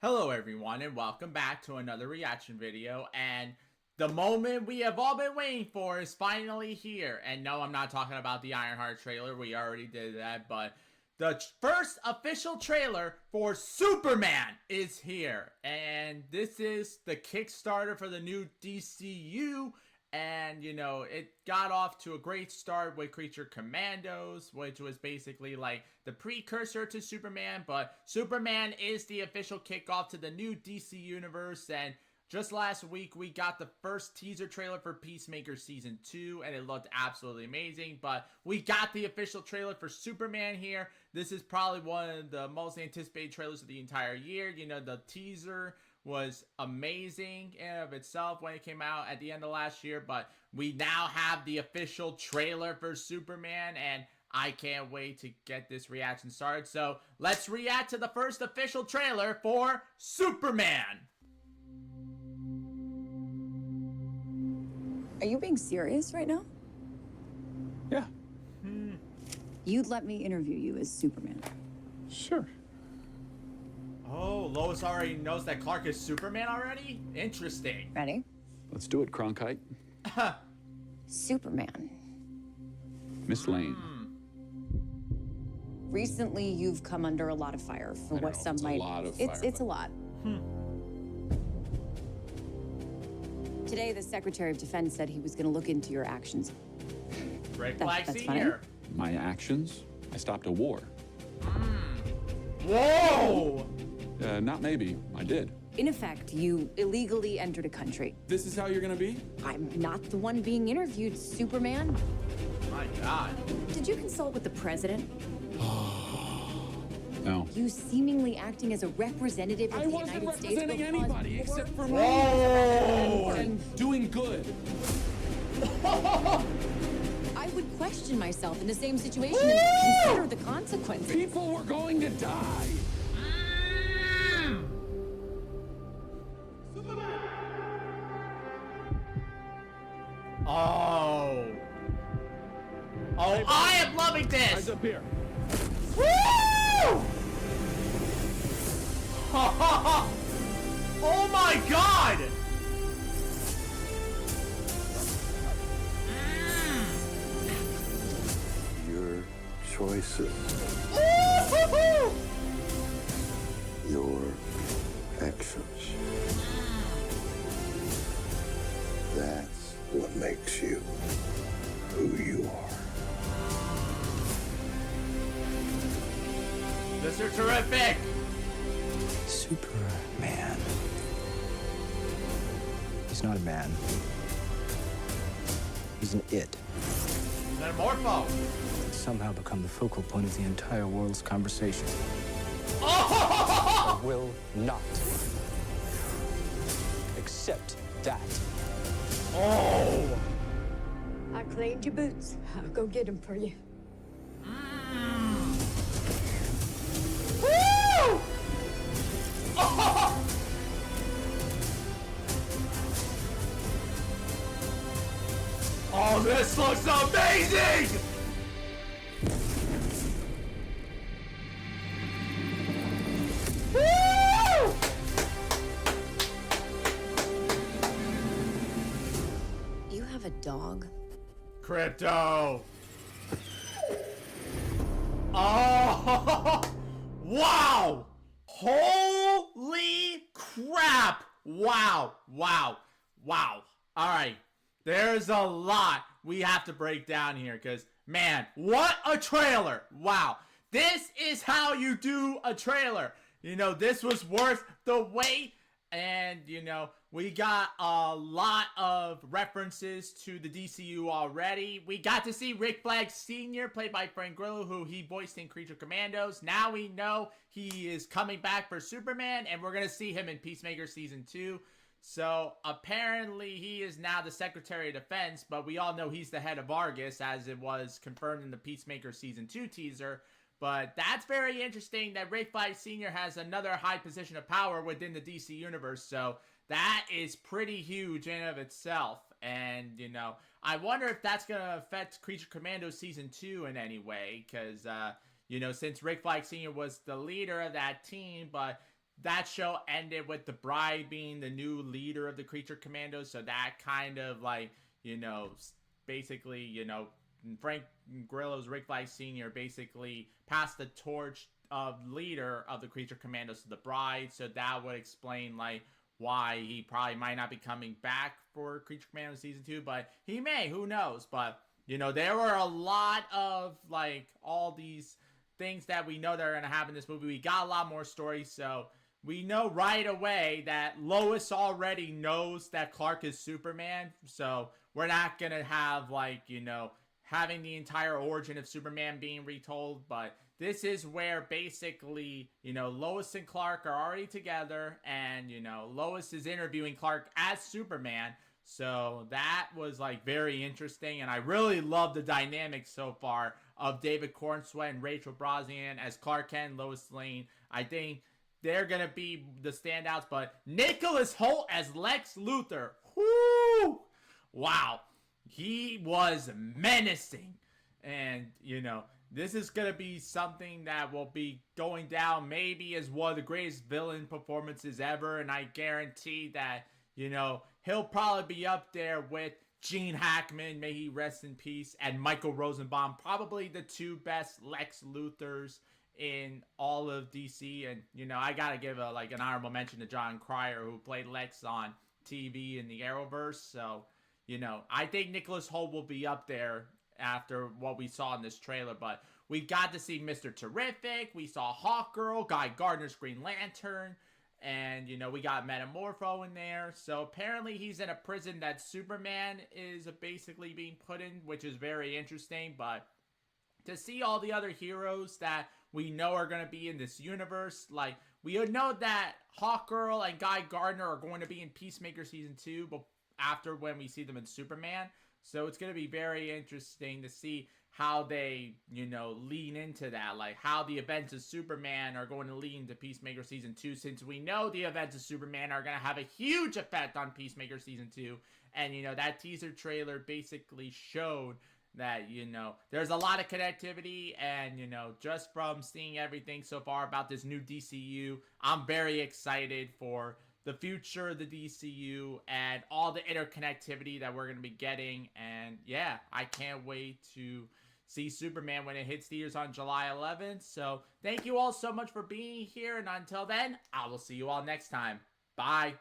Hello everyone and welcome back to another reaction video, and the moment we have all been waiting for is finally here. And no, I'm not talking about the Ironheart trailer, we already did that, but the first official trailer for Superman is here. And this is the Kickstarter for the new DCU. And, you know, it got off to a great start with Creature Commandos, which was basically like the precursor to Superman. But Superman is the official kickoff to the new DC universe. And just last week, we got the first teaser trailer for Peacemaker Season 2, and it looked absolutely amazing. But we got the official trailer for Superman here. This is probably one of the most anticipated trailers of the entire year. You know, the teaser was amazing in and of itself when it came out at the end of last year, but we now have the official trailer for Superman, and I can't wait to get this reaction started. So let's react to the first official trailer for Superman. Are you being serious right now? Yeah. You'd let me interview you as Superman. Sure. Oh, Lois already knows that Clark is Superman already? Interesting. Ready? Let's do it, Cronkite. Superman. Miss Lane. Recently, you've come under a lot of fire for what some might. It's a lot. Today, the Secretary of Defense said he was going to look into your actions. Red Flag that's Senior. My actions? I stopped a war. Whoa! Not maybe. I did. In effect, you illegally entered a country. This is how you're gonna be? I'm not the one being interviewed, Superman. My God. Did you consult with the president? No. You seemingly acting as a representative of the United States. I wasn't representing anybody except for me. Whoa! And doing good. I would question myself in the same situation and consider the consequences. People were going to die. Oh. Oh, I am loving this! Eyes up here. Woo! Oh my God! Your choices, your actions. That's what makes you who you are. This is terrific! Superman. He's not a man. He's an it. Metamorpho! He's somehow become the focal point of the entire world's conversation. Oh! I will not accept that. Oh! I cleaned your boots. I'll go get them for you. Woo! Oh! Oh, this looks amazing! Woo! You have a dog? Crypto! Oh! Wow! Holy crap! Wow! Wow! Wow! Alright, there's a lot we have to break down here, because, man, what a trailer! Wow! This is how you do a trailer! You know, this was worth the wait. And, you know, we got a lot of references to the DCU already. We got to see Rick Flag Sr., played by Frank Grillo, who he voiced in Creature Commandos. Now we know he is coming back for Superman, and we're going to see him in Peacemaker Season 2. So, apparently, he is now the Secretary of Defense, but we all know he's the head of Argus, as it was confirmed in the Peacemaker Season 2 teaser. But that's very interesting that Rick Flag Sr. has another high position of power within the DC universe. So that is pretty huge in and of itself. And, you know, I wonder if that's going to affect Creature Commando Season 2 in any way. Because, you know, since Rick Flag Sr. was the leader of that team, but that show ended with the Bride being the new leader of the Creature Commandos. So that kind of like, basically, Frank Grillo's Rick Flag Sr. basically passed the torch of leader of the Creature Commandos to the Bride. So that would explain like why he probably might not be coming back for Creature Commandos season 2, but he may, who knows. But there were a lot of like all these things that we know that are going to happen in this movie. We got a lot more stories, so we know right away that Lois already knows that Clark is Superman, so we're not going to have like, having the entire origin of Superman being retold, but this is where basically, Lois and Clark are already together, and, Lois is interviewing Clark as Superman. So that was like very interesting, and I really love the dynamic so far of David Cornsweet and Rachel Brosnahan as Clark Kent and Lois Lane. I think they're gonna be the standouts, but Nicholas Hoult as Lex Luthor, whoo, wow, he was menacing, and this is gonna be something that will be going down maybe as one of the greatest villain performances ever, and I guarantee that he'll probably be up there with Gene Hackman, may he rest in peace, and Michael Rosenbaum, probably the two best Lex Luthors in all of DC. And I gotta give an honorable mention to John Cryer, who played Lex on TV in the Arrowverse. So I think Nicholas Hoult will be up there after what we saw in this trailer. But we got to see Mr. Terrific, we saw Hawkgirl, Guy Gardner's Green Lantern, and we got Metamorpho in there. So apparently he's in a prison that Superman is basically being put in, which is very interesting. But to see all the other heroes that we know are going to be in this universe, like we know that Hawkgirl and Guy Gardner are going to be in Peacemaker season 2, but after when we see them in Superman. So it's going to be very interesting to see how they, lean into that. Like how the events of Superman are going to lead into Peacemaker season 2, since we know the events of Superman are going to have a huge effect on Peacemaker season 2. And, that teaser trailer basically showed that, there's a lot of connectivity, and, just from seeing everything so far about this new DCU, I'm very excited for the future of the DCU and all the interconnectivity that we're going to be getting. And yeah, I can't wait to see Superman when it hits theaters on July 11th. So thank you all so much for being here. And until then, I will see you all next time. Bye.